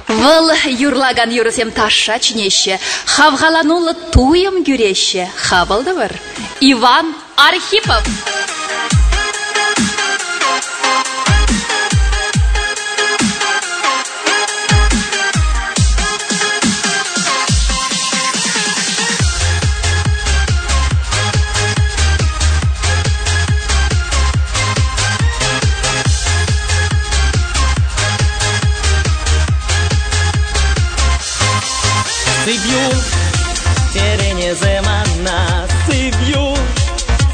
Выл юрлаган юрысем ташша чинеще, хавгаланулы туем гюреще, хабылдывыр. Иван Архипов. Сыбью, терене земана, сыбью,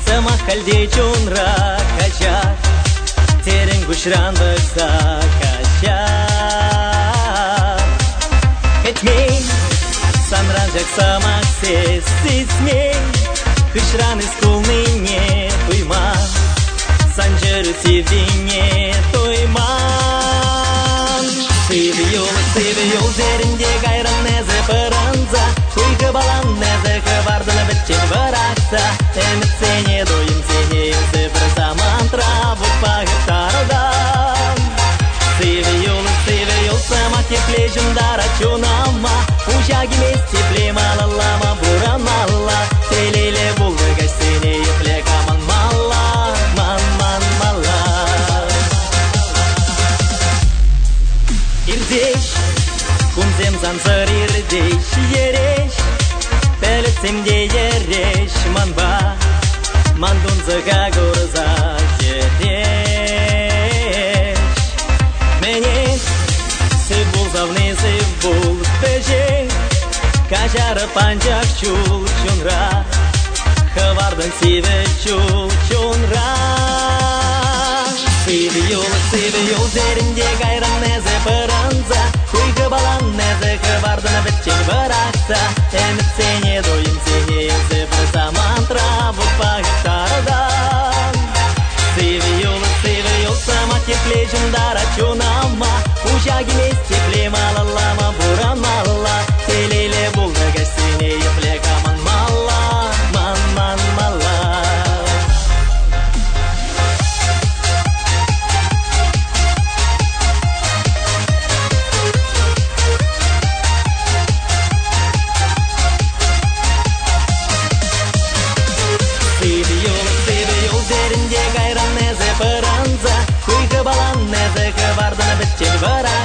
сама хальдей чунра кача, терен гушран быкса кача. Этмей, санранжак сама сесисмей, кышран искулный не туйма, санжеры сивдине туйма. Сыбью, зеринде гайран незе пыранза, куйгы балан незе кывардыны бітчен баракса, эмітсене дойым сене юзы бір заман травут пағыттардан. Сыбью, сама тепле жындара чунама, ужа гимес тепле малалама бурамала, телейле булды гайсене епле каман мала, ман мала. Ирдеш, кунзем занзыр ирдеш, ереш, пелесемде ереш, манба, мандунзыга горза жереш. Мене сыбул завны сыбул пеже, кажары панжак чул чунра, хывардын сиве чул чунра. Сыбью, зеринде гайран незе пыранза, куйгы балан незе кывардыны бітчен баракса, эмітсене дойым сене юзы бір заман травут пағыттардан. Сыбью, сама тепле жындара чунама, ужа гимес тепле малалама бурамала, телейле булды гайсене епле каман мала, ман мала. Зеринде гайран незе пыранза, куйгы балан незе кывардыны бітчен баракса,